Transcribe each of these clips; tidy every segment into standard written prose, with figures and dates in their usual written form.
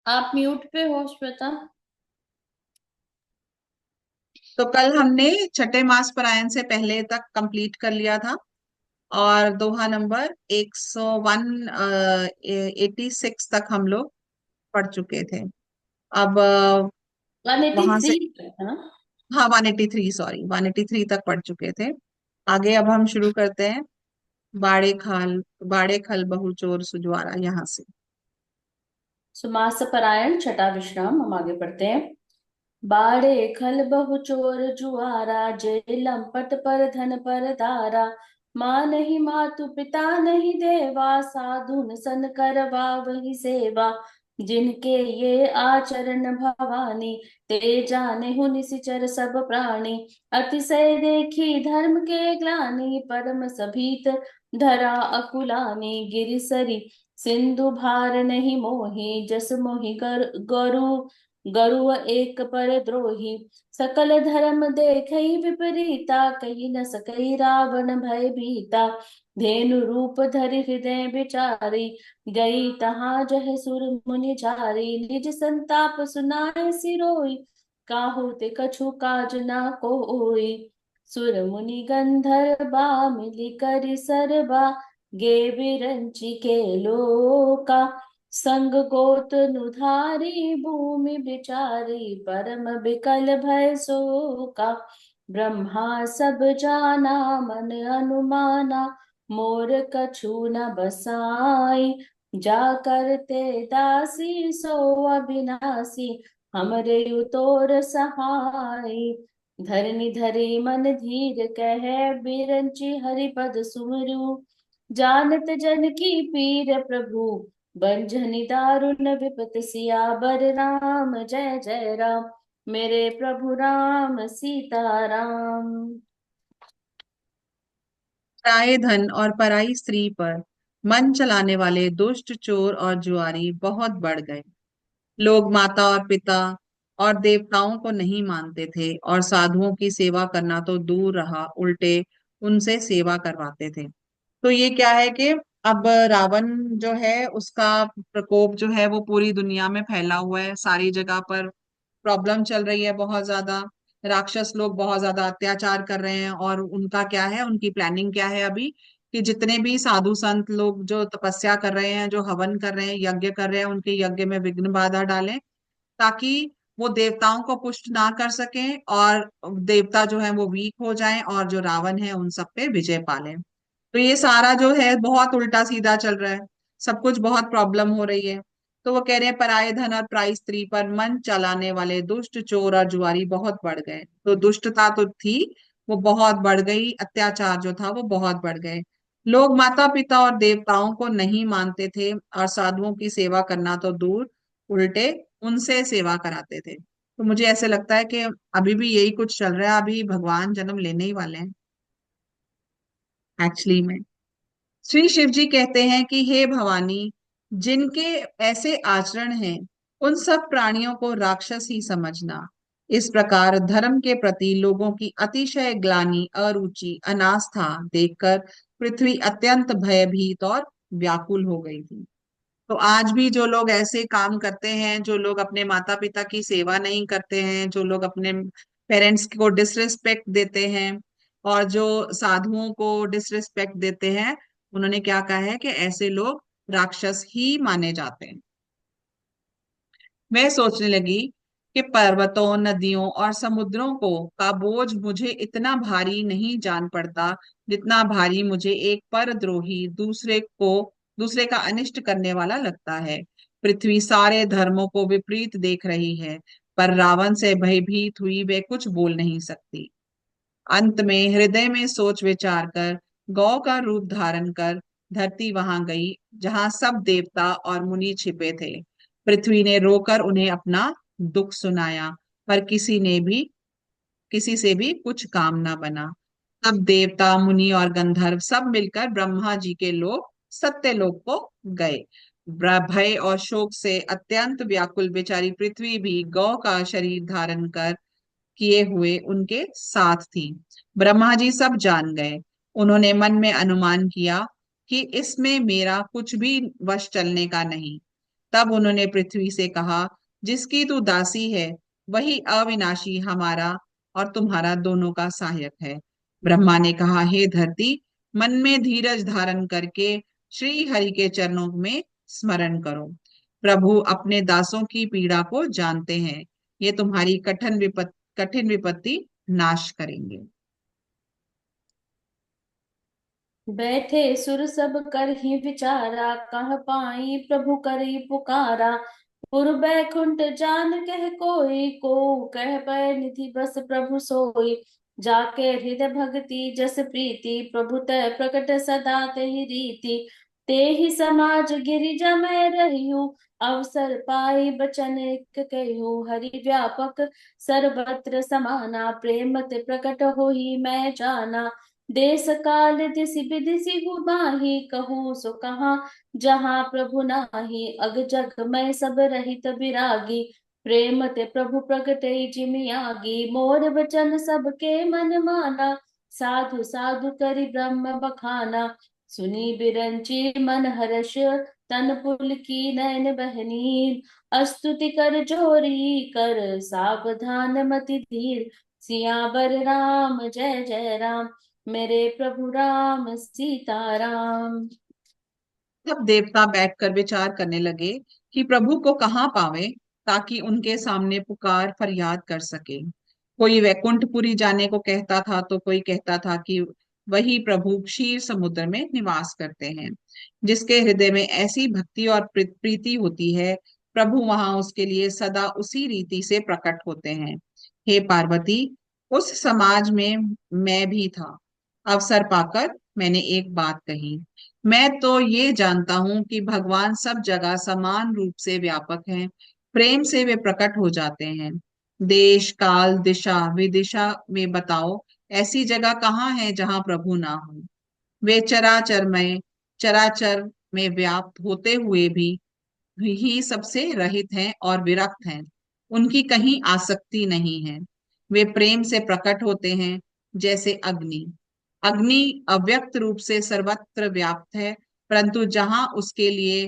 आप म्यूट पे हो श्वेता। तो कल हमने छठे मास परायण से पहले तक कंप्लीट कर लिया था। और दोहा नंबर 101 86 तक हम लोग पढ़ चुके थे। अब वन एटी वहां थ्री से है ना? हाँ 183, सॉरी 183 तक पढ़ चुके थे। आगे अब हम शुरू करते हैं। बाड़े खल बहु चोर सुजवारा, यहाँ से। समास परायण छठा विश्राम, हम आगे पढ़ते हैं। बाड़े खल बहु चोर जुआरा, जय लंपट पर धन पर धारा। माँ नहीं मातु पिता नहीं देवा, साधुन सन करवा वही सेवा। जिनके ये आचरण भवानी, ते जाने हु निशिचर सब प्राणी। अतिशय देखी धर्म के ग्लानि, परम सभीत धरा अकुलानी। गिरिसरी सिंधु भार नहीं मोही, जस मोहि गरु गरुड़ एक पर द्रोही। सकल धर्म देखई विपरीता, कही न सकई रावण भय भीता। धेनु रूप धरि हृदय विचारी, गई तहाँ जह सुर मुनि झारी। निज संताप सुनाए सिरोई, काहू ते कछु काज ना कोई। सुर मुनि गंधर्वा मिली करि सरबा, गे विरंचि के लोका। संग गोत नुधारी भूमि बिचारी, परम बिकल भय शोका। ब्रह्मा सब जाना मन अनुमाना, मोर कछु न बसाई। जा करते दासी सो अविनाशी, हमरे उतोर सहाय। धरनी धरी मन धीर कह, बिरंचि हरिपद सुमरु। जानत जन की पीर प्रभु, बंझनि दारुण विपत सियावर। राम जय जय राम, मेरे प्रभु राम सीताराम। पराये धन और पराई स्त्री पर मन चलाने वाले दुष्ट चोर और जुआरी बहुत बढ़ गए। लोग माता और पिता और देवताओं को नहीं मानते थे, और साधुओं की सेवा करना तो दूर रहा, उल्टे उनसे सेवा करवाते थे। तो ये क्या है कि अब रावण जो है उसका प्रकोप जो है वो पूरी दुनिया में फैला हुआ है, सारी जगह पर प्रॉब्लम चल रही है बहुत ज्यादा। राक्षस लोग बहुत ज्यादा अत्याचार कर रहे हैं, और उनका क्या है, उनकी प्लानिंग क्या है अभी, कि जितने भी साधु संत लोग जो तपस्या कर रहे हैं, जो हवन कर रहे हैं, यज्ञ कर रहे हैं, उनके यज्ञ में विघ्न बाधा डालें, ताकि वो देवताओं को पुष्ट ना कर सकें, और देवता जो है वो वीक हो जाएं, और जो रावण है उन सब पे विजय पा लें। तो ये सारा जो है बहुत उल्टा सीधा चल रहा है, सब कुछ बहुत प्रॉब्लम हो रही है। तो वो कह रहे हैं पराये धन और पराई स्त्री पर मन चलाने वाले दुष्ट चोर और जुआरी बहुत बढ़ गए। तो दुष्टता तो थी, वो बहुत बढ़ गई, अत्याचार जो था वो बहुत बढ़ गए। लोग माता पिता और देवताओं को नहीं मानते थे, और साधुओं की सेवा करना तो दूर, उल्टे उनसे सेवा कराते थे। तो मुझे ऐसे लगता है कि अभी भी यही कुछ चल रहा है, अभी भगवान जन्म लेने ही वाले हैं एक्चुअली में। श्री शिव जी कहते हैं कि हे भवानी, जिनके ऐसे आचरण हैं, उन सब प्राणियों को राक्षस ही समझना। इस प्रकार धर्म के प्रति लोगों की अतिशय ग्लानि, अरुचि, अनास्था देखकर पृथ्वी अत्यंत भयभीत और व्याकुल हो गई थी। तो आज भी जो लोग ऐसे काम करते हैं, जो लोग अपने माता पिता की सेवा नहीं करते हैं, जो लोग अपने पेरेंट्स को डिसरिस्पेक्ट देते हैं, और जो साधुओं को डिसरिस्पेक्ट देते हैं, उन्होंने क्या कहा है कि ऐसे लोग राक्षस ही माने जाते हैं। मैं सोचने लगी कि पर्वतों, नदियों और समुद्रों को का बोझ मुझे इतना भारी नहीं जान पड़ता, जितना भारी मुझे एक परद्रोही दूसरे का अनिष्ट करने वाला लगता है। पृथ्वी सारे धर्मों को विपरीत देख रही है, पर रावण से भयभीत हुई वे कुछ बोल नहीं सकती। अंत में हृदय में सोच विचार कर, गौ का रूप धारण कर धरती वहां गई, जहां सब देवता और मुनि छिपे थे। पृथ्वी ने रोकर उन्हें अपना दुख सुनाया, पर किसी से भी कुछ काम ना बना। तब देवता, मुनि और गंधर्व सब मिलकर ब्रह्मा जी के लोक, सत्यलोक को गए। भय और शोक से अत्यंत व्याकुल बेचारी पृथ्वी भी गौ का शरीर धारण कर किए हुए उनके साथ थी। ब्रह्मा जी सब जान गए। उन्होंने मन में अनुमान किया कि इसमें मेरा कुछ भी वश चलने का नहीं। तब उन्होंने पृथ्वी से कहा, जिसकी तू दासी है वही अविनाशी हमारा और तुम्हारा दोनों का सहायक है। ब्रह्मा ने कहा, हे धरती, मन में धीरज धारण करके श्री हरि के चरणों में स्मरण करो। प्रभु अपने दासों की पीड़ा को जानते हैं, ये तुम्हारी कठिन विपत्ति नाश करेंगे। बैठे सुर सब कर ही विचारा, कह पाई प्रभु करी पुकारा। पुर बैकुंठ जान कह कोई, को कह पै निधि बस प्रभु सोई। जाके हृदय भक्ति जस प्रीति, प्रभु तै प्रकट सदा तेहि रीति। तेहि समाज गिरिजा मैं रहियूं, अवसर पाई बचन एक कहूँ। हरि व्यापक सर्वत्र समाना, प्रेम ते प्रकट होई मैं जाना। देश काल दिसि बिदिसि गुबाही, कहूँ सो कहाँ जहाँ प्रभु नाही। अग जग में सब रहित बिरागी, प्रेम ते प्रभु प्रगटे जिमि आगी। मोर वचन सबके मन माना, साधु साधु करि ब्रह्म बखाना। सुनी बिरंची मन हर्ष, तन पुलकी नयन बहनी। स्तुति कर जोरी कर, सावधान मति धीर। सियावर राम जय जय राम, मेरे प्रभु राम सीताराम। तब देवता बैठकर विचार करने लगे कि प्रभु को कहाँ पावे, ताकि उनके सामने पुकार फरियाद कर सके। कोई वैकुंठपुरी जाने को कहता था तो कोई कहता था कि वही प्रभु क्षीर समुद्र में निवास करते हैं। जिसके हृदय में ऐसी भक्ति और प्रीति होती है, प्रभु वहां उसके लिए सदा उसी रीति से प्रकट होते हैं। हे पार्वती, उस समाज में मैं भी था। अवसर पाकर मैंने एक बात कही। मैं तो ये जानता हूं कि भगवान सब जगह समान रूप से व्यापक हैं। प्रेम से वे प्रकट हो जाते हैं। देश काल दिशा विदिशा में बताओ, ऐसी जगह कहाँ है जहाँ प्रभु ना हो। वे चराचर में व्याप्त होते हुए भी ही सबसे रहित हैं और विरक्त हैं। उनकी कहीं आसक्ति नहीं है। वे प्रेम से प्रकट होते हैं, जैसे अग्नि। अग्नि अव्यक्त रूप से सर्वत्र व्याप्त है, परंतु जहां उसके लिए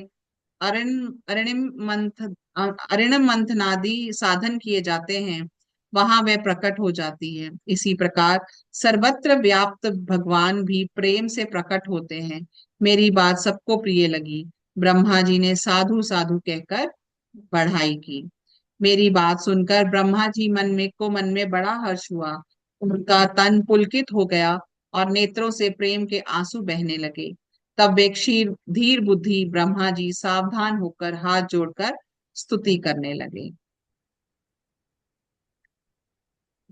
अरिण मंथ अरिण मंथनादि साधन किए जाते हैं, वहां वह प्रकट हो जाती है। इसी प्रकार सर्वत्र व्याप्त भगवान भी प्रेम से प्रकट होते हैं। मेरी बात सबको प्रिय लगी। ब्रह्मा जी ने साधु साधु कहकर बढ़ाई की। मेरी बात सुनकर ब्रह्मा जी मन में बड़ा हर्ष हुआ। उनका तन पुलकित हो गया और नेत्रों से प्रेम के आंसू बहने लगे। तब वे क्षीर धीर बुद्धि ब्रह्मा जी सावधान होकर हाथ जोड़कर स्तुति करने लगे।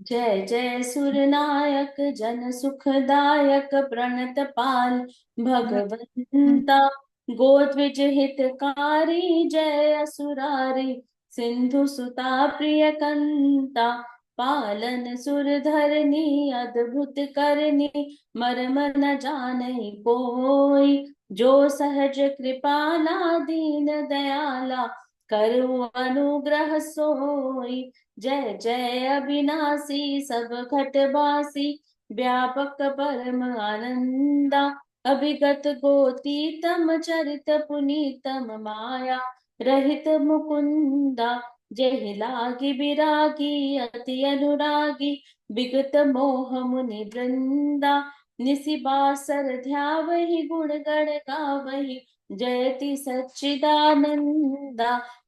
जय जय सुरनायक जन सुखदायक, प्रणत पाल भगवंता। गोद्विज हितकारी, जय असुरारी सिंधु सुता प्रिय कंता। पालन सुर धरनी अद्भुत करनी, मर्म न जाने कोई। जो सहज कृपाला दीन दयाला, करु अनुग्रह सोई। जय जय अविनाशी सब घटवासी, व्यापक परम आनंदा। अभिगत गोतीतम चरित पुनीतम, माया रहित मुकुंदा। जय लागी विरागी अति अनुरागी, विगत मोह मुनि वृंदा। निसि बासर ध्यावहि गुण गण गावहि, जयति सच्चिदानंदा।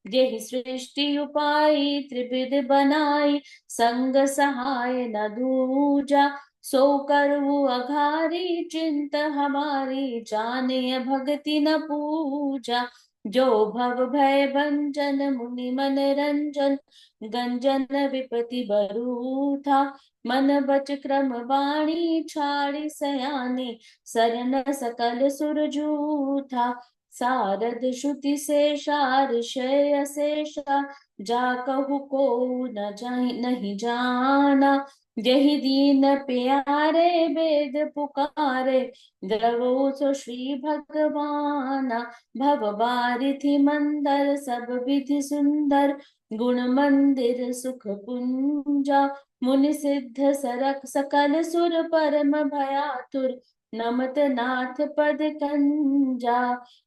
यही सृष्टि उपाई त्रिविध बनाई, संग सहाय न दूजा। सो करऊ अघारी चिंत हमारी, जाने भक्ति न पूजा। जो भव भय भंजन मुनि मन रंजन, गंजन विपति बरू था। मन बच क्रम वाणी छाड़ी सयानी, सरन सकल सुरजू था। सारद श्रुति शेषा ऋषय शेषा, जा कहु को न जाहि नहीं जाना। यही दीन प्यारे वेद पुकारे, द्रवो सो श्री भगवाना। भव बारिधि मंदर सब विधि सुंदर, गुण मंदिर सुख कुंजा। मुनि सिद्ध सरक सकल सुर परम भयातुर, नमत नाथ पद कंजा,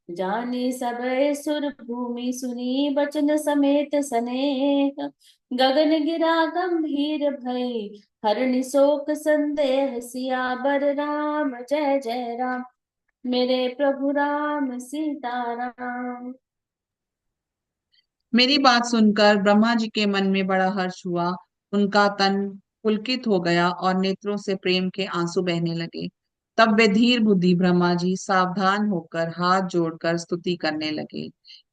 जाने सबे सुर भूमि सुनी बचन समेत सनेह। गगन गिरा गंभीर भई, हरनि शोक संदेह, सियावर राम जय जय राम। मेरे प्रभु राम सीताराम। मेरी बात सुनकर ब्रह्मा जी के मन में बड़ा हर्ष हुआ। उनका तन पुलकित हो गया और नेत्रों से प्रेम के आंसू बहने लगे। तब वे धीर बुद्धि ब्रह्मा जी सावधान होकर हाथ जोड़कर स्तुति करने लगे।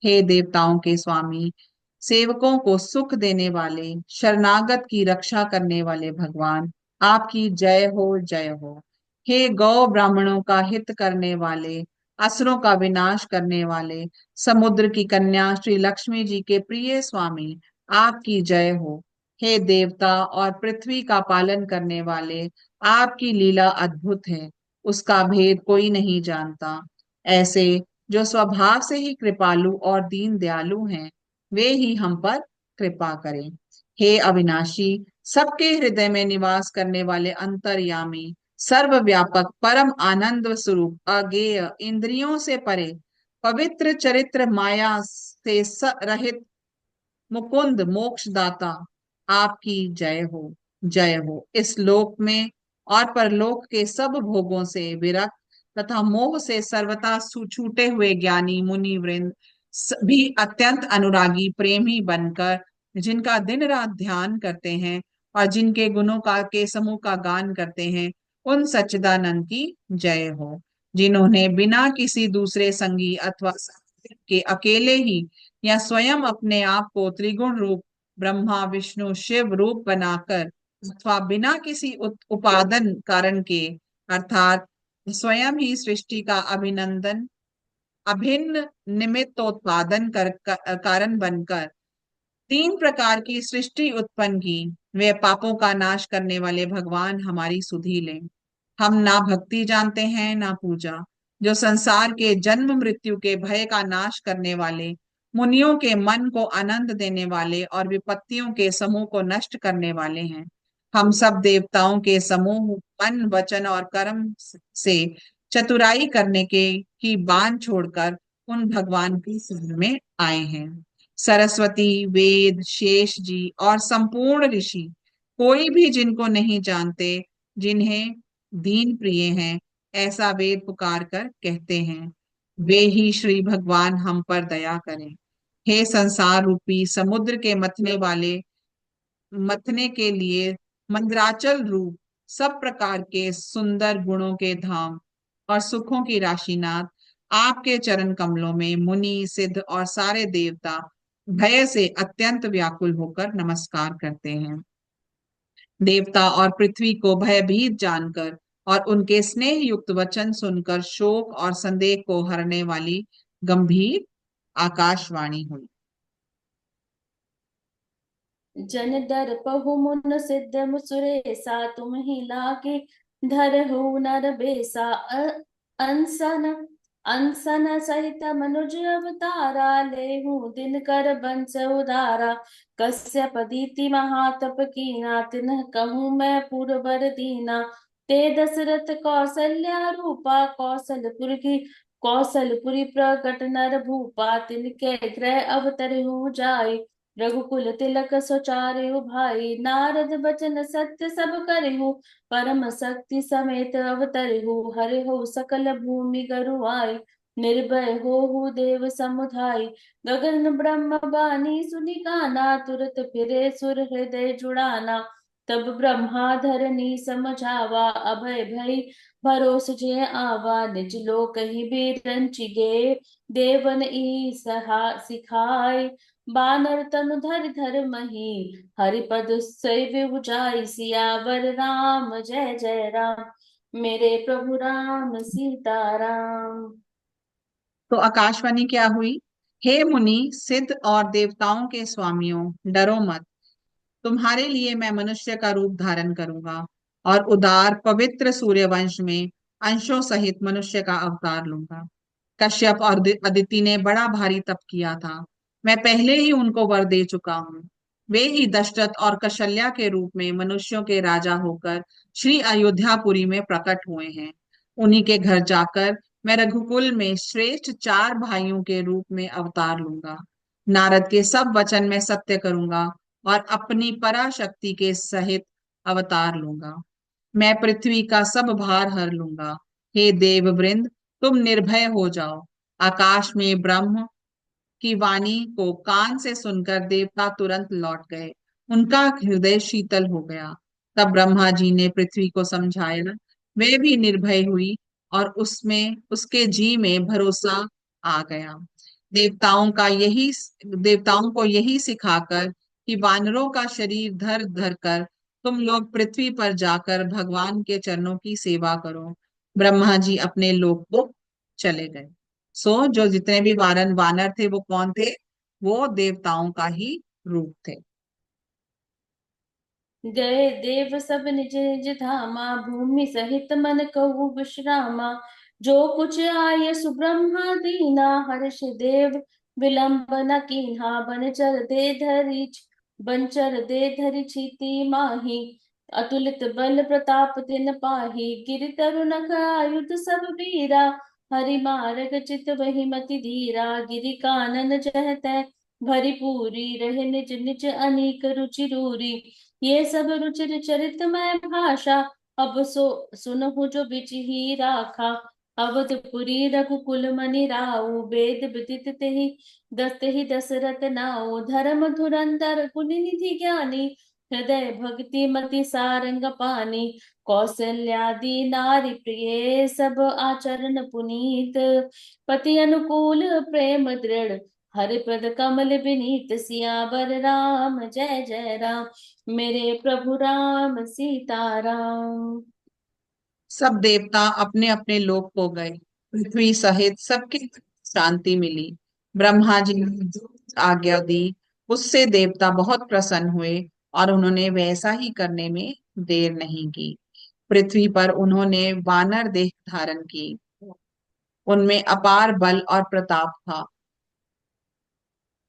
हे देवताओं के स्वामी, सेवकों को सुख देने वाले, शरणागत की रक्षा करने वाले भगवान, आपकी जय हो, जय हो। हे गौ ब्राह्मणों का हित करने वाले, असुरों का विनाश करने वाले, समुद्र की कन्या श्री लक्ष्मी जी के प्रिय स्वामी, आपकी जय हो। हे देवता और पृथ्वी का पालन करने वाले, आपकी लीला अद्भुत है, उसका भेद कोई नहीं जानता। ऐसे जो स्वभाव से ही कृपालु और दीन दयालु हैं, वे ही हम पर कृपा करें। हे अविनाशी, सबके हृदय में निवास करने वाले अंतर्यामी, सर्वव्यापक, परम आनंद स्वरूप, अगेय, इंद्रियों से परे, पवित्र चरित्र, माया से रहित, मुकुंद मोक्षदाता, आपकी जय हो, जय हो। इस लोक में और परलोक के सब भोगों से विरक्त तथा मोह से सर्वथा छूटे हुए ज्ञानी मुनि वृंद भी अत्यंत अनुरागी प्रेमी बनकर, जिनका दिन रात ध्यान करते हैं और जिनके गुणों का के समूह का गान करते हैं, उन सच्चिदानंद की जय हो, जिन्होंने बिना किसी दूसरे संगी अथवा साथी के अकेले ही या स्वयं अपने आप को त्रिगुण रूप ब्रह्मा विष्णु शिव रूप बनाकर अथवा बिना किसी उपादान कारण के, अर्थात स्वयं ही सृष्टि का अभिनंदन अभिन्न निमित्तोत्पादन कारण बनकर तीन प्रकार की सृष्टि उत्पन्न की, वे पापों का नाश करने वाले भगवान हमारी सुधि लें। हम ना भक्ति जानते हैं ना पूजा, जो संसार के जन्म मृत्यु के भय का नाश करने वाले, मुनियों के मन को आनंद देने वाले और विपत्तियों के समूह को नष्ट करने वाले हैं। हम सब देवताओं के समूह मन वचन और कर्म से चतुराई करने के की बान छोड़कर उन भगवान की शरण में आए हैं। सरस्वती, वेद, शेष जी और संपूर्ण ऋषि कोई भी जिनको नहीं जानते, जिन्हें दीन प्रिय हैं, ऐसा वेद पुकार कर कहते हैं, वे ही श्री भगवान हम पर दया करें। हे संसार रूपी समुद्र के मथने के लिए मंद्राचल रूप सब प्रकार के सुंदर गुणों के धाम और सुखों की राशिनाथ, आपके चरण कमलों में मुनि सिद्ध और सारे देवता भय से अत्यंत व्याकुल होकर नमस्कार करते हैं। देवता और पृथ्वी को भयभीत जानकर और उनके स्नेह युक्त वचन सुनकर शोक और संदेह को हरने वाली गंभीर आकाशवाणी हुई। जन दर्पहु मुन सिद्ध मुसुरेसा, तुम ही लागे धरहु नर बेसा। अनसन अनसन सहित मनुज अवतारा, लेहु दिन कर बंस उदारा। कश्यप दीति महातप कीना, तिन्ह कहूँ मैं पुरवर दीना। ते दशरथ कौसल्या रूपा, कौशलपुरी प्रकट नर भूपा। तिनके ग्रह अवतरहु जाय, रघुकुल तिलक सुचारु भाई। नारद बचन सत्य सब करहु, परम शक्ति समेत अवतरहु। हरिहु सकल भूमि गरुआई, निर्भय होहु देव समुदाय। गगन ब्रह्म बानी सुनि काना, तुरत फिरे सुर हृदय जुड़ाना। तब ब्रह्मा धरनी समझावा, अभय भई भरोस जे आवा। निज लोक ही बिरंचि गे, देवन ई सहा सिखाय। बानर तनु धर धर मही, हरिपद सेव्य जाई। सियावर राम जय जय राम, मेरे प्रभु राम सीताराम। तो आकाशवाणी क्या हुई? हे मुनि सिद्ध और देवताओं के स्वामियों, डरो मत। तुम्हारे लिए मैं मनुष्य का रूप धारण करूंगा और उदार पवित्र सूर्यवंश में अंशों सहित मनुष्य का अवतार लूंगा। कश्यप और अदिति ने बड़ा भारी तप किया था, मैं पहले ही उनको वर दे चुका हूँ। वे ही दशरथ और कौशल्या के रूप में मनुष्यों के राजा होकर श्री अयोध्यापुरी में प्रकट हुए हैं। उन्हीं के घर जाकर मैं रघुकुल में श्रेष्ठ चार भाइयों के रूप में अवतार लूंगा। नारद के सब वचन मैं सत्य करूंगा और अपनी पराशक्ति के सहित अवतार लूंगा। मैं पृथ्वी का सब भार हर लूंगा। हे देव वृंद, तुम निर्भय हो जाओ। आकाश में ब्रह्म की वाणी को कान से सुनकर देवता तुरंत लौट गए। उनका हृदय शीतल हो गया। तब ब्रह्मा जी ने पृथ्वी को समझाया। वे भी निर्भय हुई और उसमें उसके जी में भरोसा आ गया। देवताओं का यही देवताओं को यही सिखाकर कि वानरों का शरीर धर धर कर तुम लोग पृथ्वी पर जाकर भगवान के चरणों की सेवा करो, ब्रह्मा जी अपने लोक को चले गए। जो जितने भी वानर वानर थे वो कौन थे? वो देवताओं का ही रूप थे। गए देव सब निज निज धामा, भूमि सहित मन कहु विश्रामा। जो कुछ आय सुब्रह्मा दीना, हर्ष देव विलंब न कीन्हा। बनचर दे धरि क्षिति माही, अतुलित बल प्रताप तिन पाही। गिरि तरु नख आयुध सब वीरा, हरि मारग चित वही मति धीरा। गिरि कानन जह तै भरी पूरी, रहे निज निज अनेक रुचि रूरी। ये सब रुचिर चरितमय भाषा, अब सो सुनहु जो बिच ही राखा। अवधपुरी रघुकुल मनि राउ, वेद विदित तेहि दशरथ नाउ। धर्म धुरंधर गुनि निधि ज्ञानी, हृदय भक्ति मति सारंग पानी। कौशल्यादि नारी प्रिय, सब आचरण पुनीत। पति अनुकूल प्रेम दृढ़, हरिपद कमल विनीत। सियावर राम जय जय राम, मेरे प्रभु राम सीताराम। सब देवता अपने अपने लोक को गए। पृथ्वी सहित सबकी शांति मिली। ब्रह्मा जी ने जो आज्ञा दी उससे देवता बहुत प्रसन्न हुए और उन्होंने वैसा ही करने में देर नहीं की। पृथ्वी पर उन्होंने वानर देह धारण की। उनमें अपार बल और प्रताप था।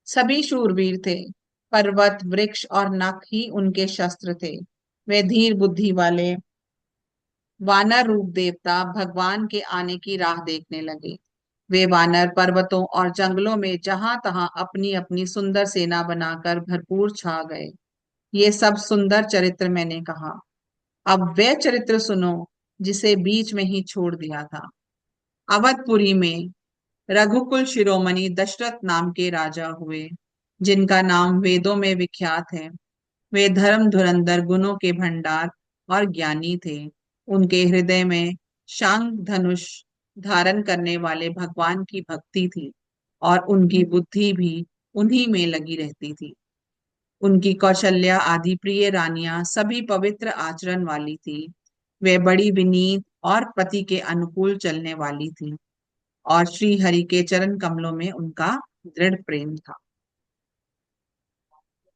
सभी शूरवीर थे। पर्वत वृक्ष और नख ही उनके शस्त्र थे। वे धीर बुद्धि वाले वानर रूप देवता भगवान के आने की राह देखने लगे। वे वानर पर्वतों और जंगलों में जहां तहां अपनी अपनी सुंदर सेना बनाकर भरपूर छा गए। ये सब सुंदर चरित्र मैंने कहा। अब वे चरित्र सुनो जिसे बीच में ही छोड़ दिया था। अवधपुरी में रघुकुल शिरोमणि दशरथ नाम के राजा हुए, जिनका नाम वेदों में विख्यात है। वे धर्म धुरंधर गुणों के भंडार और ज्ञानी थे। उनके हृदय में शांग धनुष धारण करने वाले भगवान की भक्ति थी और उनकी बुद्धि भी उन्हीं में लगी रहती थी। उनकी कौशल्या आदि प्रिय रानियां सभी पवित्र आचरण वाली थी। वे बड़ी विनीत और पति के अनुकूल चलने वाली थी और श्री हरि के चरण कमलों में उनका दृढ़ प्रेम था।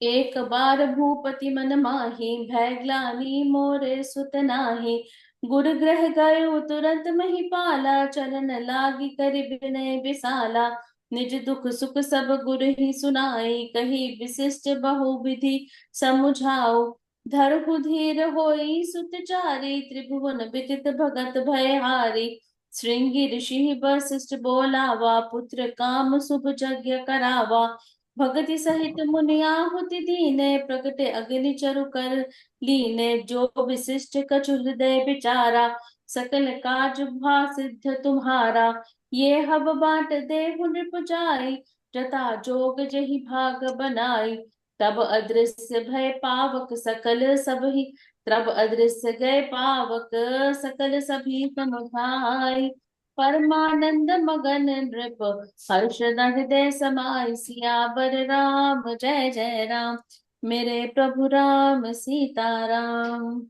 एक बार भूपति मन माही, भय ग्लानि मोरे सुत नाहि। गुर ग्रह गयो तुरंत महिपाला, चरण लागी करि विनय विसाला। निज दुख सुख सब गुर ही सुनाई, कही विशिष्ट बहु विधि समुझाओ। धरहु धीर होई सुतचारी, त्रिभुवन विदित भगत भयहारी। श्रृंगी ऋषि वशिष्ठ बोलावा, पुत्र काम शुभ यज्ञ करावा। भगति सहित मुनि आहुति दीने, प्रगटे अग्नि चरु कर लीने। जो विशिष्ट कछु हृदय विचारा, सकल काज भा सिद्ध तुम्हारा। ये हब बाट देहु नृप जाई, जता जोग जहि भाग बनाई। तब अदृश्य भय पावक सकल सबहि, तब अदृश्य गए पावक सकल सभी समुझाई। परमानंद मगन नृप, हर्षद हृदय समाई। सियावर राम जय जय राम, मेरे प्रभु राम सीताराम।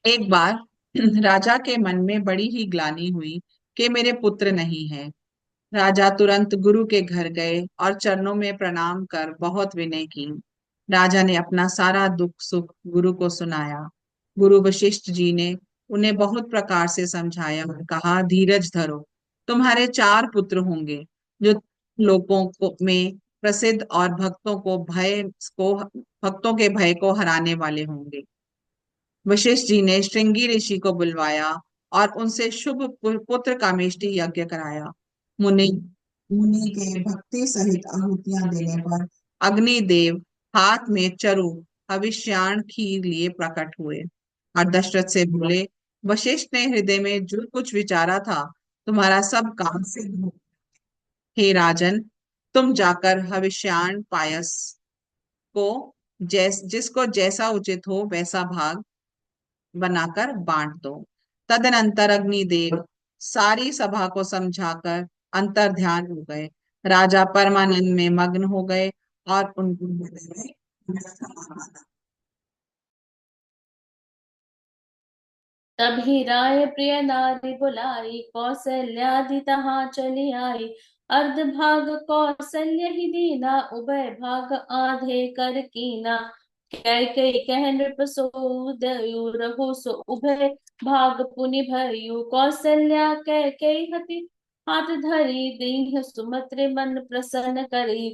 एक बार राजा के मन में बड़ी ही ग्लानि हुई कि मेरे पुत्र नहीं है। राजा तुरंत गुरु के घर गए और चरणों में प्रणाम कर बहुत विनय की। राजा ने अपना सारा दुख सुख गुरु को सुनाया। गुरु वशिष्ठ जी ने उन्हें बहुत प्रकार से समझाया और कहा, धीरज धरो। तुम्हारे चार पुत्र होंगे जो लोगों को में प्रसिद्ध और भक्तों के भय को हराने वाले होंगे। वशिष्ठ जी ने श्रृंगी ऋषि को बुलवाया और उनसे शुभ पुत्र कामेष्टि यज्ञ कराया। मुनि मुनि के भक्ति सहित आहुतियां देने पर अग्निदेव हाथ में चरु हविष्याण खीर लिए प्रकट हुए और दशरथ से बोले, वशिष्ठ ने हृदय में जो कुछ विचारा था तुम्हारा सब काम सिद्ध हो। हे राजन, तुम जाकर हविष्याण पायस को जिसको जैसा उचित हो वैसा भाग बनाकर बांट दो। तदनंतर अग्निदेव सारी सभा को समझाकर अंतर ध्यान हो गए। राजा परमानंद में मग्न हो गए और उनको हृदय में समाधान आ तभी राय प्रिय नारी बुलाई, कौशल्यादि तहाँ चली आई। अर्ध भाग कौशल्य ही दीना, उभय भाग आधे कर कीना। कैकेयी कह नृप सो दयु, रघु सो उभय भाग पुनि भयु। कौशल्या कैकेयी हति हाथ धरी, दीन सुमत्रि मन प्रसन्न करी।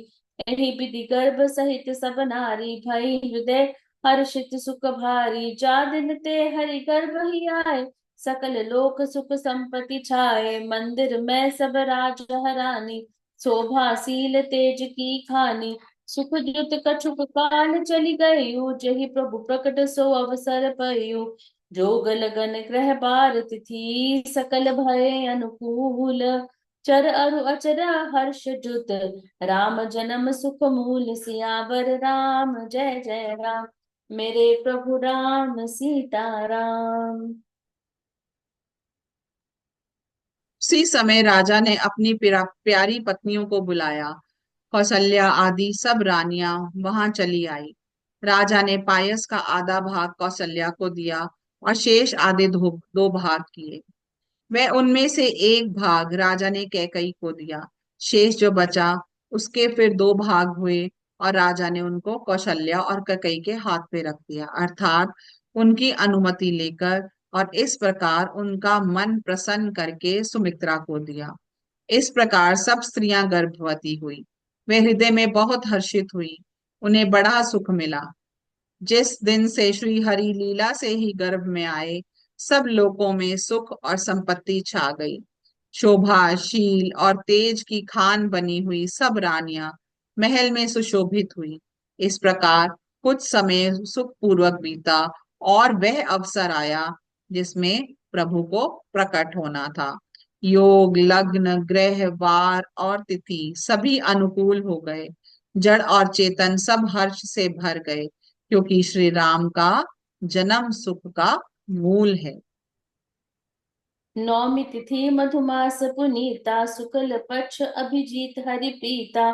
एहि विधि गर्भ सहित सब नारी, भई हृदय हर्षित सुख भारी। जा दिन ते हरि गर्भ ही आए, सकल लोक सुख संपत्ति छाए। मंदिर में सब राज हरानी, शोभाशील तेज की खानी। सुख द्युत कछुक काल चली गयु, जहि प्रभु प्रकट सो अवसर पयु। जोग लगन ग्रह बार तिथि, सकल भय अनुकूल। चर अरु अचर हर्ष जुत, राम जन्म सुख मूल। सियावर राम जय जय राम, मेरे प्रभु राम सीताराम। उसी समय राजा ने अपनी प्यारी पत्नियों को बुलाया। कौशल्या आदि सब रानियां वहां चली आई। राजा ने पायस का आधा भाग कौशल्या को दिया और शेष आधे दो भाग किए। वह उनमें से एक भाग राजा ने कैकई को दिया। शेष जो बचा उसके फिर दो भाग हुए और राजा ने उनको कौशल्या और कैकई के हाथ पे रख दिया, अर्थात उनकी अनुमति लेकर, और इस प्रकार उनका मन प्रसन्न करके सुमित्रा को दिया। इस प्रकार सब स्त्रियां गर्भवती हुई। वे हृदय में बहुत हर्षित हुई। उन्हें बड़ा सुख मिला। जिस दिन से श्री हरि लीला से ही गर्भ में आए, सब लोगों में सुख और संपत्ति छा गई। शोभा शील और तेज की खान बनी हुई सब रानियां महल में सुशोभित हुई। इस प्रकार कुछ समय सुख पूर्वक बीता और वह अवसर आया जिसमें प्रभु को प्रकट होना था। योग लग्न ग्रह वार और तिथि सभी अनुकूल हो गए। जड़ और चेतन सब हर्ष से भर गए, क्योंकि श्री राम का जन्म सुख का मूल है। नौमी तिथि मधुमास पुनीता, शुक्ल पक्ष अभिजीत हरि प्रीता।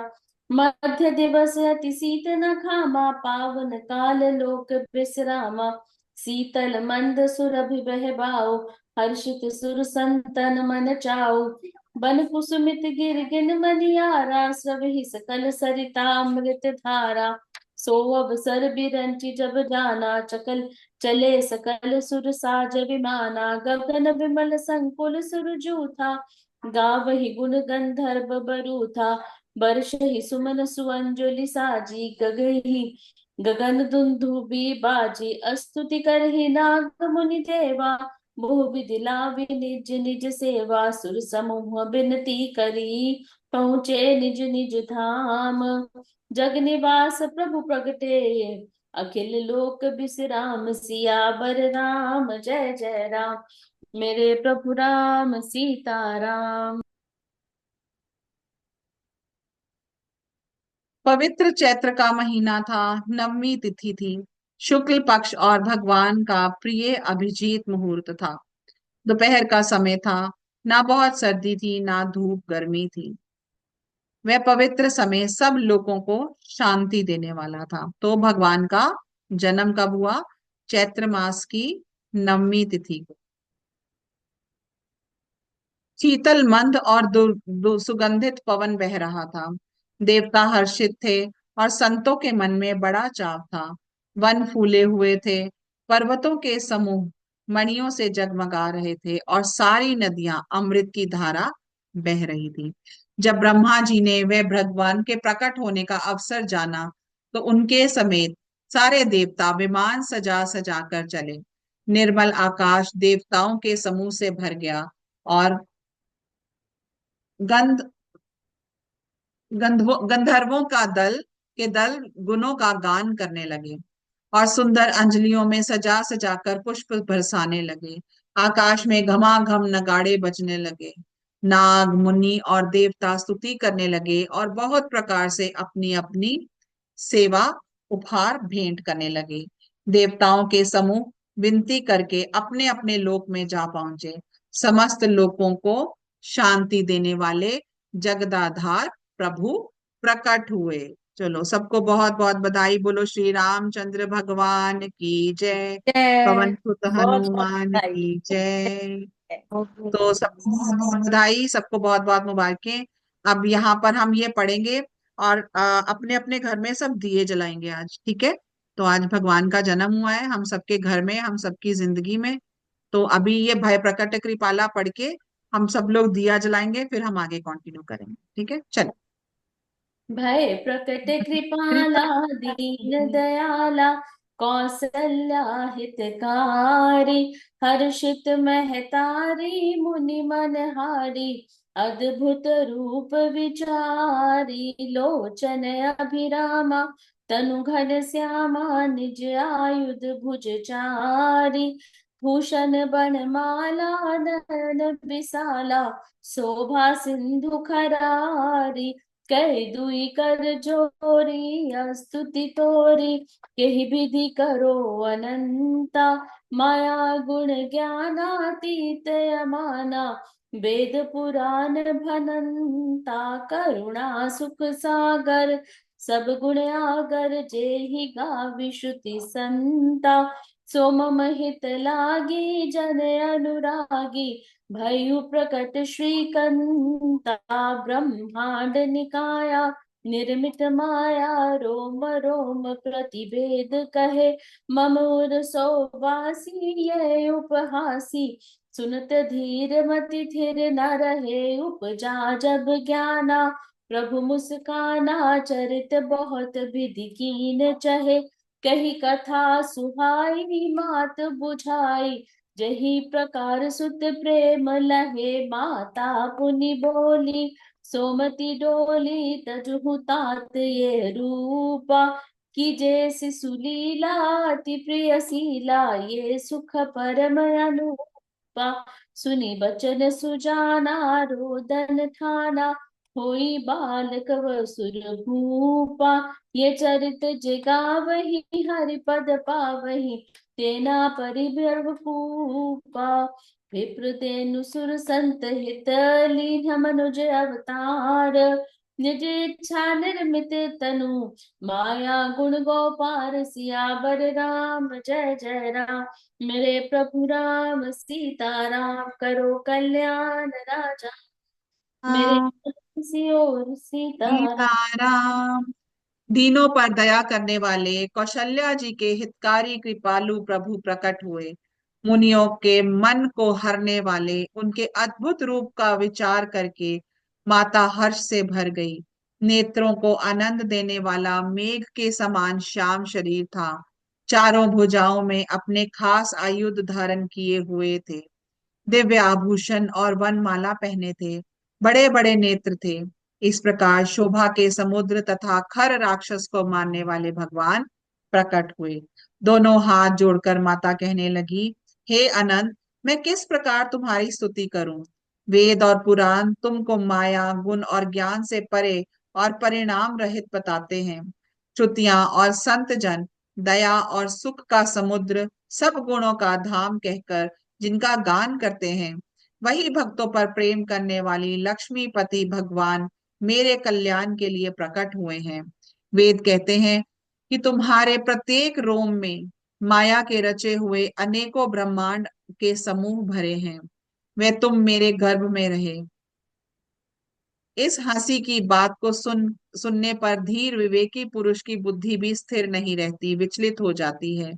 मध्य दिवस अति शीत न घामा, पावन काल लोक विश्रामा। शीतल मंद सुरभि बहबाओ, हर्षित सुर संतन मन चाओ। बन कुसुमित गिरगिन मनियारा, स्रवहि सकल सरिता अमृत धारा। सो अवसर बिरंचि जब जाना, चकल चले सकल सुर साज विमाना। गगन विमल संकुल सुरजू था, गावहि गुण गंधर्व बरू था। वर्ष ही सुमन सुअंजलि साजी, गगहि गगन दुंदुबी बाजी। स्तुति करहि नाग मुनि देवा, बहु विधि लावी निज निज सेवा। सुर समूह बिनती करी, पहुँचे निज निज धाम। जग निवास प्रभु प्रगटे, अखिल लोक विश्राम। सियावर राम जय जय राम, मेरे प्रभु राम सीताराम। पवित्र चैत्र का महीना था। नवमी तिथि थी। शुक्ल पक्ष और भगवान का प्रिय अभिजीत मुहूर्त था। दोपहर का समय था। ना बहुत सर्दी थी ना धूप गर्मी थी। वह पवित्र समय सब लोगों को शांति देने वाला था। तो भगवान का जन्म कब हुआ? चैत्र मास की नवमी तिथि को। शीतल मंद और सुगंधित पवन बह रहा था। देवता हर्षित थे और संतों के मन में बड़ा चाव था। वन फूले हुए थे। पर्वतों के समूह मणियों से जगमगा रहे थे और सारी नदियां अमृत की धारा बह रही थी। जब ब्रह्मा जी ने वह भगवान के प्रकट होने का अवसर जाना, तो उनके समेत सारे देवता विमान सजा सजा कर चले। निर्मल आकाश देवताओं के समूह से भर गया और गंध गंधर्वों का दल गुणों का गान करने लगे और सुंदर अंजलियों में सजा सजा कर पुष्प बरसाने लगे। आकाश में घमाघम नगाड़े बजने लगे। नाग मुनि और देवता स्तुति करने लगे और बहुत प्रकार से अपनी अपनी सेवा उपहार भेंट करने लगे। देवताओं के समूह विनती करके अपने अपने लोक में जा पहुंचे। समस्त लोकों को शांति देने वाले जगदाधार प्रभु प्रकट हुए। चलो, सबको बहुत बहुत बधाई। बोलो श्री रामचंद्र भगवान की जय। जय। पवन सुत बहुत बहुत हनुमान बधाई। की जय। जय। तो सबको बहुत बहुत बधाई, सबको बहुत बहुत मुबारकें। अब यहाँ पर हम ये पढ़ेंगे और अपने अपने घर में सब दिए जलाएंगे आज, ठीक है। तो आज भगवान का जन्म हुआ है हम सबके घर में, हम सबकी जिंदगी में। तो अभी ये भय प्रकट कृपाला पढ़ के हम सब लोग दिया जलाएंगे, फिर हम आगे कंटिन्यू करेंगे, ठीक है। चलो। भय प्रकट कृपाला दीन दयाला, कौसल्या हितकारी, हर्षित महतारी मुनि मनहारी, अद्भुत रूप विचारी, लोचन अभिरामा, तनु घन श्यामा, निज आयुध भुज चारी, भूषण बनमाला नयन विशाला, शोभा सिंधु खरारी, कह दुई कर जोरी, स्तुति तोरी, यही विधि करो अनंता, माया गुण ज्ञानातीत अमाना, वेद पुराण भनंता, करुणा सुख सागर, सब गुण आगर, जेहि गावि श्रुति संता, सो मम हित लागी जन अनुरागी, भयउ प्रकट श्रीकंता, ब्रह्मांड निकाया, निर्मित माया, रोम रोम प्रतिभेद कहे, मम उर सौवासी ये उपहासी, सुनत धीर मति थिर न रहे, उपजा जब ज्ञाना, प्रभु मुस्काना, चरित बहुत विधि कीन चहे, कही कथा सुहाई मात बुझाई, जही प्रकार सुत प्रेम लहे, माता पुनि बोली, सोमति डोली, तजहु तात ये रूपा, की जैसी सुलीला अति प्रिय सीला, ये सुख परम अनुपा, सुनी बचन सुजाना, रोदन ठाना, होई बालक वसुर भूपा, ये चरित जगावही, हरि पद पावही, तेना परिभव पूपा, विप्र तेनु सुर संत हित, लीन मनुज अवतार, निज इच्छा निर्मित तनु, माया गुण गोपार, सियावर राम जय जय राम, मेरे प्रभु राम सीताराम, करो कल्याण राजा, मेरे हाँ, किसी और सीताराम। सीताराम। दीनों पर दया करने वाले कौशल्या जी के हितकारी कृपालु प्रभु प्रकट हुए। मुनियों के मन को हरने वाले उनके अद्भुत रूप का विचार करके माता हर्ष से भर गई। नेत्रों को आनंद देने वाला मेघ के समान श्याम शरीर था। चारों भुजाओं में अपने खास आयुध धारण किए हुए थे। दिव्य आभूषण और वनमाला पहने थे। बड़े बड़े नेत्र थे। इस प्रकार शोभा के समुद्र तथा खर राक्षस को मारने वाले भगवान प्रकट हुए। दोनों हाथ जोड़कर माता कहने लगी, हे अनंत, मैं किस प्रकार तुम्हारी स्तुति करूं। वेद और पुराण तुमको माया गुण और ज्ञान से परे और परिणाम रहित बताते हैं। श्रुतियां और संत जन दया और सुख का समुद्र, सब गुणों का धाम कहकर जिनका गान करते हैं, वही भक्तों पर प्रेम करने वाली लक्ष्मीपति भगवान मेरे कल्याण के लिए प्रकट हुए हैं। वेद कहते हैं कि तुम्हारे प्रत्येक रोम में माया के रचे हुए अनेकों ब्रह्मांड के समूह भरे हैं। वे तुम मेरे गर्भ में रहे। इस हंसी की बात को सुनने पर धीर विवेकी पुरुष की बुद्धि भी स्थिर नहीं रहती, विचलित हो जाती है।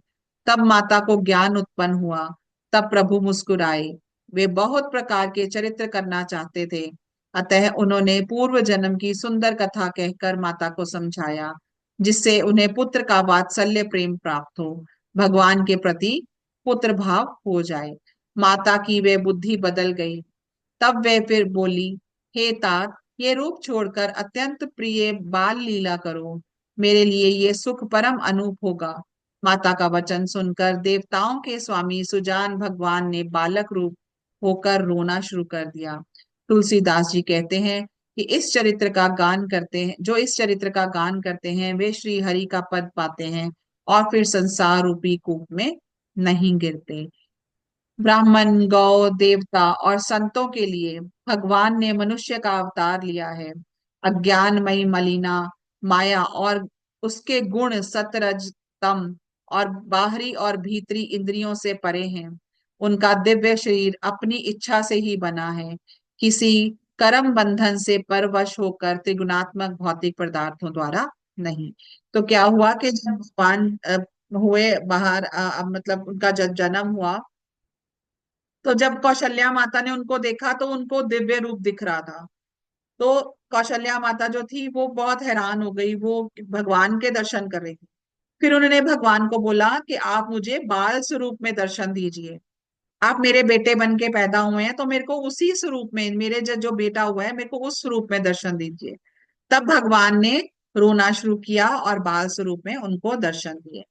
तब माता को ज्ञान उत्पन्न हुआ। तब प्रभु मुस्कुराए। वे बहुत प्रकार के चरित्र करना चाहते थे, अतः उन्होंने पूर्व जन्म की सुंदर कथा कहकर माता को समझाया, जिससे उन्हें पुत्र का वात्सल्य प्रेम प्राप्त हो। भगवान के प्रति पुत्र भाव हो जाए। माता की वे बुद्धि बदल गई। तब वे फिर बोली, हे तात, ये रूप छोड़कर अत्यंत प्रिय बाल लीला करो, मेरे लिए ये सुख परम अनूप होगा। माता का वचन सुनकर देवताओं के स्वामी सुजान भगवान ने बालक रूप होकर रोना शुरू कर दिया। तुलसीदास जी कहते हैं कि इस चरित्र का गान करते हैं, जो इस चरित्र का गान करते हैं वे श्री हरि का पद पाते हैं और फिर संसार रूपी कूप में नहीं गिरते। ब्राह्मण, गौ, देवता और संतों के लिए भगवान ने मनुष्य का अवतार लिया है। अज्ञानमयी मलिना माया और उसके गुण सतरज तम और बाहरी और भीतरी इंद्रियों से परे हैं। उनका दिव्य शरीर अपनी इच्छा से ही बना है, किसी कर्म बंधन से परवश होकर त्रिगुणात्मक भौतिक पदार्थों द्वारा नहीं। तो क्या हुआ कि जब भगवान हुए बाहर, मतलब उनका जब जन्म हुआ, तो जब कौशल्या माता ने उनको देखा तो उनको दिव्य रूप दिख रहा था। तो कौशल्या माता जो थी वो बहुत हैरान हो गई, वो भगवान के दर्शन कर रही थी। फिर उन्होंने भगवान को बोला कि आप मुझे बाल स्वरूप में दर्शन दीजिए। आप मेरे बेटे बन के पैदा हुए हैं तो मेरे को उसी स्वरूप में, मेरे जो बेटा हुआ है मेरे को उस स्वरूप में दर्शन दीजिए। तब भगवान ने रोना शुरू किया और बाल स्वरूप में उनको दर्शन दिए।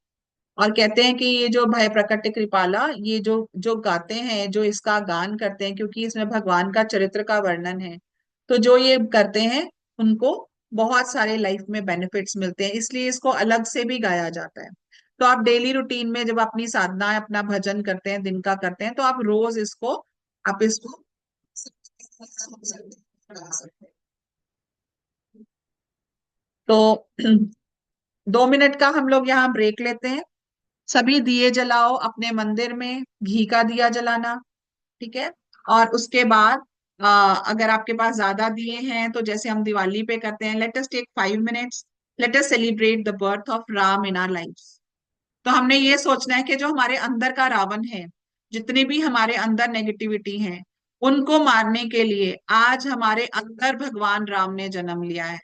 और कहते हैं कि ये जो भय प्रकट कृपाला, ये जो जो गाते हैं, जो इसका गान करते हैं, क्योंकि इसमें भगवान का चरित्र का वर्णन है, तो जो ये करते हैं उनको बहुत सारे लाइफ में बेनिफिट्स मिलते हैं, इसलिए इसको अलग से भी गाया जाता है। तो आप डेली रूटीन में जब अपनी साधना, अपना भजन करते हैं, दिन का करते हैं, तो आप रोज इसको, आप इसको गा सकते हैं। तो 2 मिनट का हम लोग यहाँ ब्रेक लेते हैं। सभी दिए जलाओ अपने मंदिर में, घी का दिया जलाना, ठीक है। और उसके बाद अगर आपके पास ज्यादा दिए हैं तो जैसे हम दिवाली पे करते हैं, let us take 5 minutes, let us celebrate the birth of Ram in our life. तो हमने ये सोचना है कि जो हमारे अंदर का रावण है, जितनी भी हमारे अंदर नेगेटिविटी है, उनको मारने के लिए आज हमारे अंदर भगवान राम ने जन्म लिया है।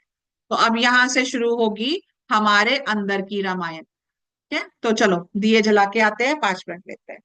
तो अब यहाँ से शुरू होगी हमारे अंदर की रामायण। ठीक है, तो चलो दिए जला के आते हैं, 5 मिनट लेते हैं।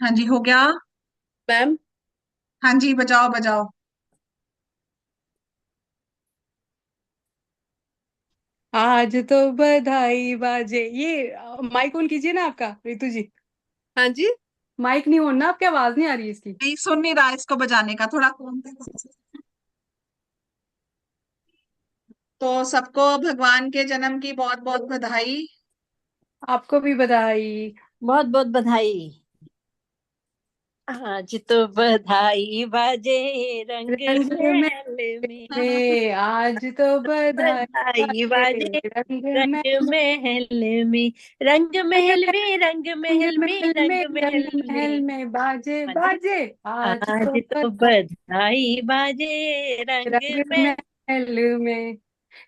हाँ जी, हो गया। मैम। हाँ जी, बजाओ बजाओ। आज तो बधाई बाजे। ये माइक ऑन कीजिए ना आपका, रितु जी। हाँ जी। माइक नहीं ऑन ना, आपकी आवाज नहीं आ रही है इसकी। नहीं सुन नहीं रहा इसको बजाने का, थोड़ा फोन पे। तो सबको भगवान के जन्म की बहुत बहुत बधाई। आपको भी बधाई। बहुत बहुत बधाई। आज तो बधाई बाजे रंग रंग में महल में। आज तो बधाई बधाई बाजे बाजे रंग में। रंग महल में। रंग रंग महल में में, रंग रंग महल में, महल में रंग रंग महल महल में। में बाजे हाँ जी। बाजे। आज आज तो तो बधाई बधाई बाजे रंग रंग में। महल में।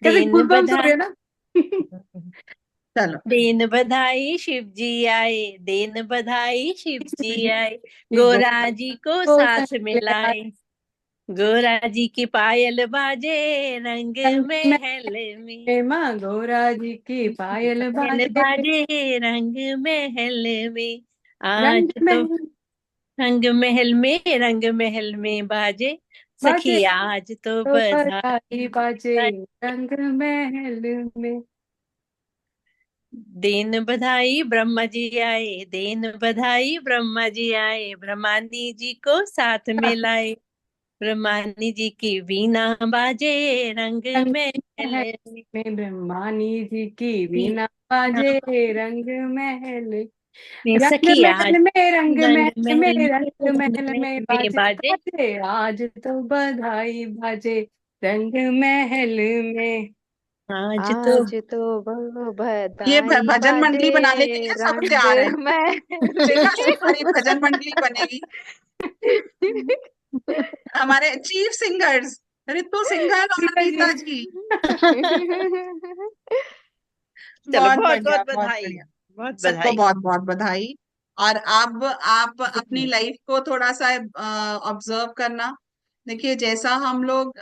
कैसे दिन गूजबम्स हो रहे बधाई। हैं ना। चलो। दिन बधाई शिव जी आए, दिन बधाई शिव जी आए। ये गोरा गोरा जी को को साथ संग ले आए, मिलाए। गोरा जी की पायल बाजे रंग रंग महल में। में माँ गौरा जी की पायल पायल बाजे। बाजे रंग महल में। रंग आज तो महल रंग महल में, रंग महल में बाजे। बाजे सखी आज तो तो बधाई। बधाई बाजे रंग महल में। दिन बधाई ब्रह्मा जी आए, दिन बधाई ब्रह्मा जी आए। ब्रह्मानी जी को साथ में लाए। ब्रह्मानी जी की वीणा बाजे रंग रंग महल महल में। में ब्रह्मानी जी की वीणा बाजे रंग महल। रंग सखी आज महल में रंग रंग महल में महल में, रंग रंग महल में महल में बाजे बाजे। बाजे आज तो बधाई बाजे रंग महल में। आज तो आज तो ये बधाई भजन बाजे मंडली बनाने के लिए सब रंग तैयार है। महल देखा, हमारी भजन मंडली बनेगी। में। हमारे चीफ सिंगर्स रितु सिंगर और सीता जी। अनीता जी। चलो, बहुत बहुत बढ़िया, बहुत बहुत बधाई। बढ़िया। बहुत सबको बधाई। बहुत बहुत बधाई। और अब आप अपनी लाइफ को थोड़ा सा ऑब्जर्व करना। देखिए, जैसा हम लोग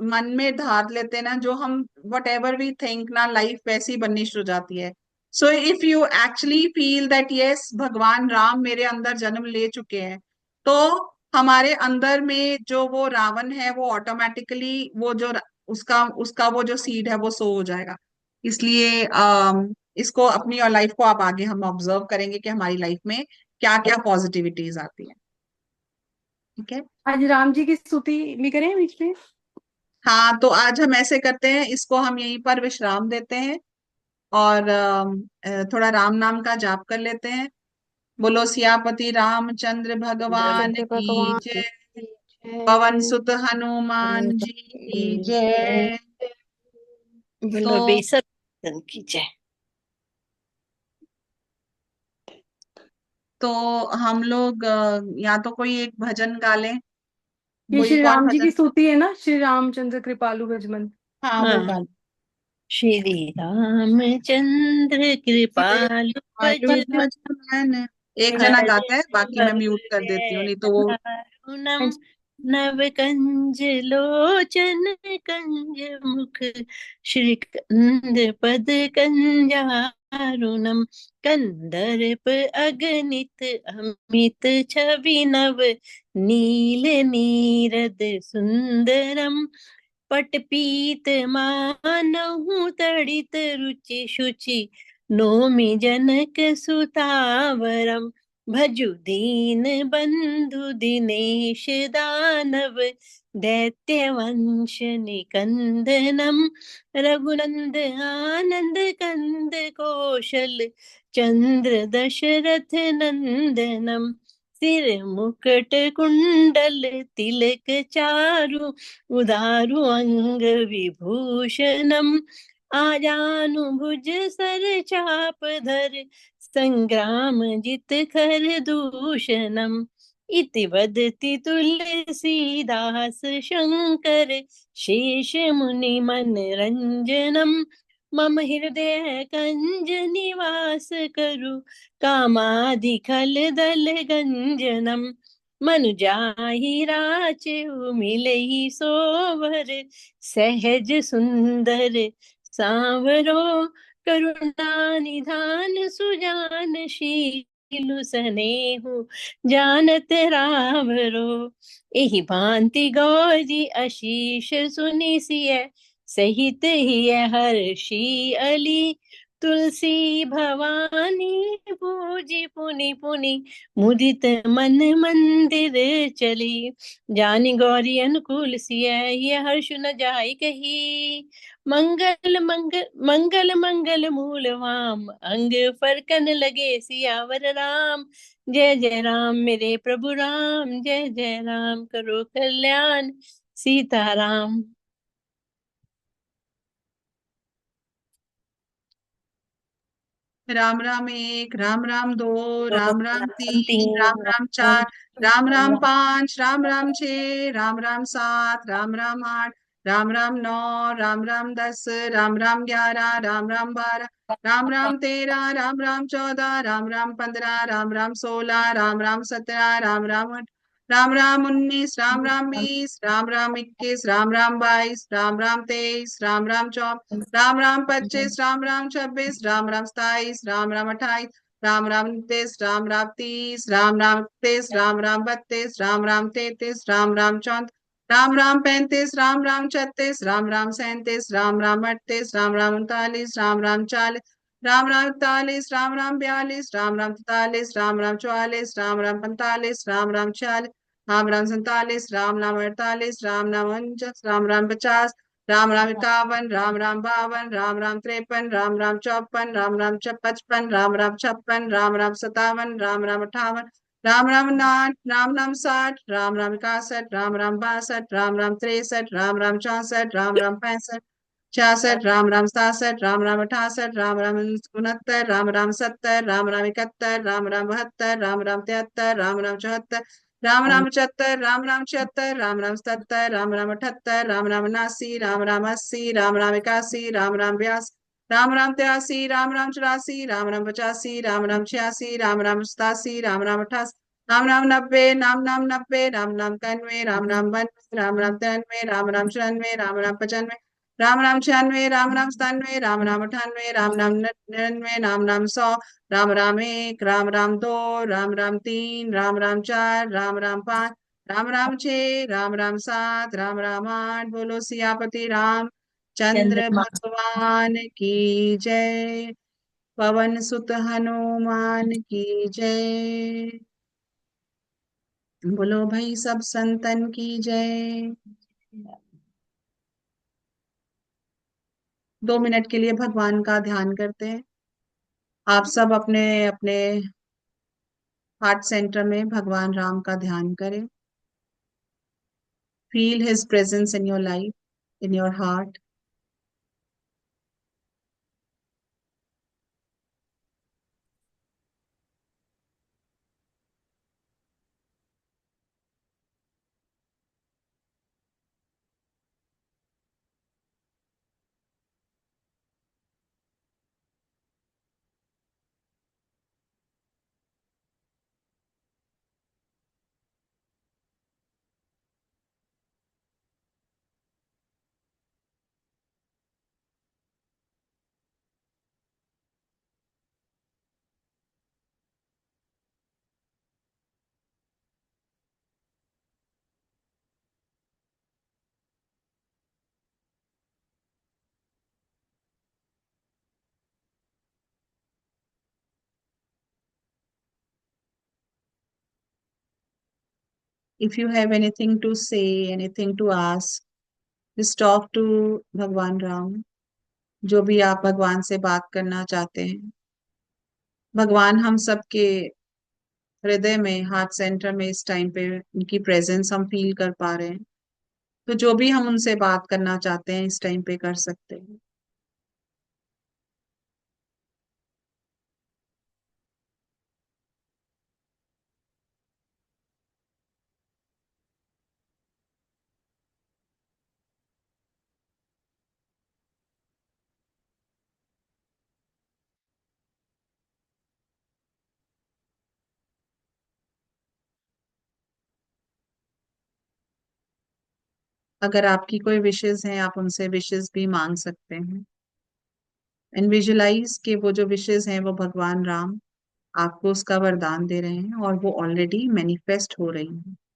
मन में धार लेते हैं ना, जो हम वट एवर वी थिंक ना, लाइफ वैसी बननी शुरू हो जाती है। So if you actually feel that yes, भगवान राम मेरे अंदर जन्म ले चुके हैं, तो हमारे अंदर में जो वो रावण है, वो ऑटोमेटिकली वो जो उसका उसका वो जो सीड है वो सो हो जाएगा। इसलिए इसको अपनी और लाइफ को आप आगे हम ऑब्जर्व करेंगे कि हमारी लाइफ में क्या क्या पॉजिटिविटीज आती है। ठीक है। आज राम जी की स्तुति भी करें बीच में। हाँ, तो आज हम ऐसे करते हैं, इसको हम यहीं पर विश्राम देते हैं और थोड़ा राम नाम का जाप कर लेते हैं। बोलो सियापति रामचंद्र भगवान चंद्र की भगवान जय। की पवन जय। सुत हनुमान जी की जय। जय। तो बोलो बेसर की जय। तो हम लोग या तो कोई एक भजन गा लें। ये वही श्री कौन राम जी की भजन? स्तुति है ना, श्री रामचंद्र कृपालु भजमन। हाँ, वो गा हाँ। श्री रामचंद्र कृपालु लें। भजमन। भजन एक जना हरे गाता है, बाकी मैं म्यूट कर देती हूँ, नहीं तो वो। दारुणम नव कंज लोचन कंज मुख। श्री कंद पद कंजारुणम। कंदर्प अगणित अमित छवि नव। नील नीरद सुंदरम। पटपीत मानहु तड़ित रुचि शुचि। नोमि जनक सुतावरम। भजु दीन बंधु दिनेश दानव। दैत्य वंश निकंदनम। रघुनंद आनंद कंद कौशल। चंद्र दशरथ नंदनम। सिर मुकुट कुंडल तिलक चारु। उदारु अंग विभूषणम। आजानुभुज सर चाप धर। संग्राम जित खर दूषणम। इति वदति तुलसीदास शंकर। शेष मुनि मन रंजनम। मम हृदय कंज निवास करु। कामादि खल दल गंजनम। मनुजाहि राचेउ मिलहि सोवर। सहज सुंदर सावरो। करुणा निधान सुजान शील। लीलु स्नेहु जानत रावरो। एहि भांति गौरी आशीष सुनि सिय सहित ही हर्षी अली। तुलसी भवानी पूजी पुनि पुनि मुदित मन मंदिर चली। जानी गौरी अनुकूल सिय ये हर्ष न जाय कही। मंगल मंगल मंगल मंगल मूल वाम अंग फरकन लगे सियावर राम। जय जय राम मेरे प्रभु राम, जय जय राम करो कल्याण सीताराम। राम राम एक, राम राम दो, राम राम राम तीन, तीन, राम राम राम चार, राम राम पांच, राम राम छह, राम राम सात, राम राम आठ, राम राम नौ, राम राम 10, राम राम 11, राम राम 12, राम राम 13, राम राम 14, राम राम 15, राम राम 16, राम राम 17, राम राम राम राम 19, राम राम 20, राम राम 21, राम राम 22, राम राम 23, राम राम 24, राम राम 25, राम राम 26, राम राम 27, राम राम 28, राम राम 29, राम राम 30, राम राम 31, राम राम 32, राम राम 33, राम राम 34, राम राम 35, राम राम 36, राम राम 37, राम राम 38, राम राम 39, राम राम 40, राम राम 41, राम राम 42, राम राम 43, राम राम 44, राम राम 45, राम राम 46, राम राम 47, राम राम 48, राम राम 49, राम राम 50, राम राम 51, राम राम 52, राम राम 53, राम राम 54, राम राम 55, राम राम 56, राम राम 57, राम राम 58, राम राम 59, राम राम 60, राम राम 61, राम राम 62, राम राम 63, राम राम 64, राम राम 65, 66, राम राम 67, राम राम 68, राम राम 69, राम राम 70, राम राम 71, राम राम 72, राम राम 73, राम राम 74, राम राम 75, राम राम 76, राम राम 77, राम राम 78, राम राम 79, राम राम 80, राम राम 81, राम राम 82, राम राम 83, राम राम 84, राम राम 85, राम राम 86, राम राम 87, राम राम 88, राम राम 90, राम राम 90, राम राम 91, राम राम 92, राम राम 93, राम राम 94, राम राम 95, राम राम 96, राम राम 97, राम राम 98, राम राम 99, राम राम 100, राम राम 1, राम राम 2, राम राम 3, राम राम 4, राम राम 5, राम राम 6, राम राम 7, राम राम 8। बोलो सियापति राम चंद्र चंद्रमा भगवान की जय। पवन सुत हनुमान की जय। बोलो भाई सब संतन की जय। 2 मिनट के लिए भगवान का ध्यान करते हैं। आप सब अपने अपने हार्ट सेंटर में भगवान राम का ध्यान करें। Feel his presence in your life, in your heart. If you have anything to say, anything to ask, just talk to भगवान राम। जो भी आप भगवान से बात करना चाहते हैं, भगवान हम सबके हृदय में, हार्ट सेंटर में इस टाइम पे उनकी प्रेजेंस हम फील कर पा रहे हैं। तो जो भी हम उनसे बात करना चाहते हैं इस टाइम पे कर सकते हैं। अगर आपकी कोई विशेष है, आप उनसे विशेष भी मांग सकते हैं। एंड विजुलाइज कि वो जो विशेष हैं वो भगवान राम आपको उसका वरदान दे रहे हैं और वो ऑलरेडी मैनिफेस्ट हो रही है।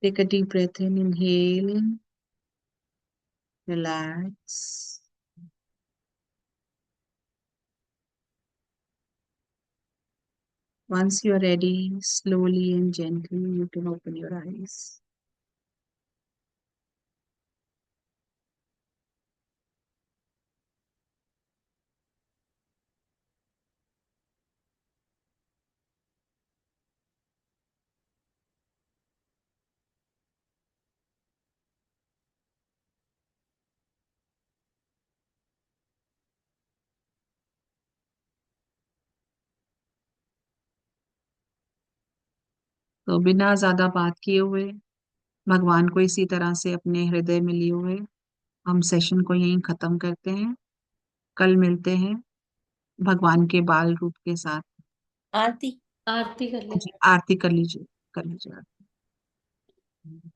Take a deep breath in, inhale, relax. Once you're ready, slowly and gently, you can open your eyes. तो बिना ज्यादा बात किए हुए, भगवान को इसी तरह से अपने हृदय में लिए हुए हम सेशन को यहीं खत्म करते हैं। कल मिलते हैं भगवान के बाल रूप के साथ। आरती। आरती कर ले। जी, आरती कर लीजिए, कर लीजिए आरती।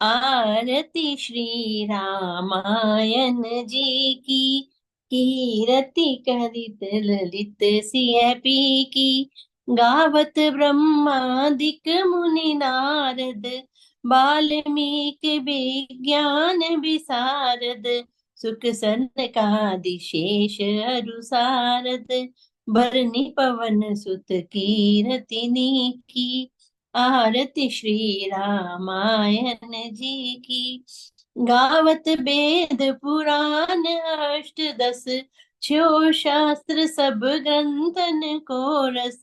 आरती श्री रामायण जी की, कीरति करित ललित सिय पी की। गावत ब्रह्मादिक मुनि नारद, वाल्मीकि विज्ञान विशारद। सुख सनकादि शेष अरु सारद, भरनि पवन सुत कीरतिनी की। आरती श्री रामायण जी की। गावत वेद पुराण अष्ट दस, छो शास्त्र सब ग्रंथन को रस।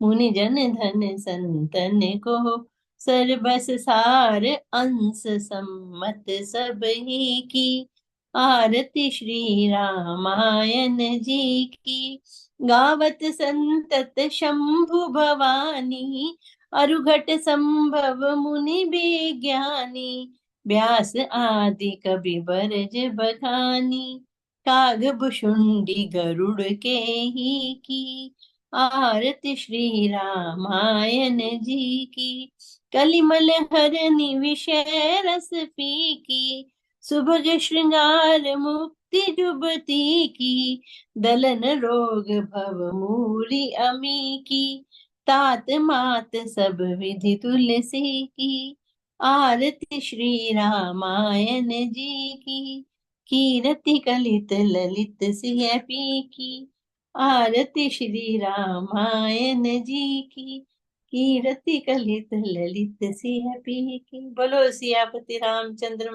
मुनि जन धन संतन को, सर्वस सार अंश सम्मत सब ही की। आरती श्री रामायण जी की। गावत संतत शंभु भवानी, अरुघट संभव मुनि विज्ञानी। व्यास आदि कवि बरज बखानी, काग भुषुंडी गरुड़ के ही की। आरती श्री रामायण जी की। कलिमल हरनि विषय रस पी की, सुभग श्रृंगार मुक्ति जुबती की। दलन रोग भव मूरि अमी की, तात मात सब विधि तुलसी की। आरती श्री रामायण जी की। कीरति कलित ललित सिय पी की। आरती श्री रामायण जी की। कीरति कलित ललित सिय पी की। बोलो सियापति रामचंद्र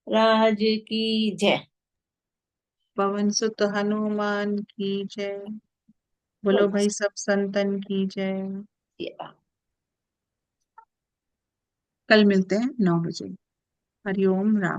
राज की जय। पवन सुत हनुमान की जय। बोलो भाई सब संतन की जय। कल मिलते हैं 9 बजे। हरिओम राम।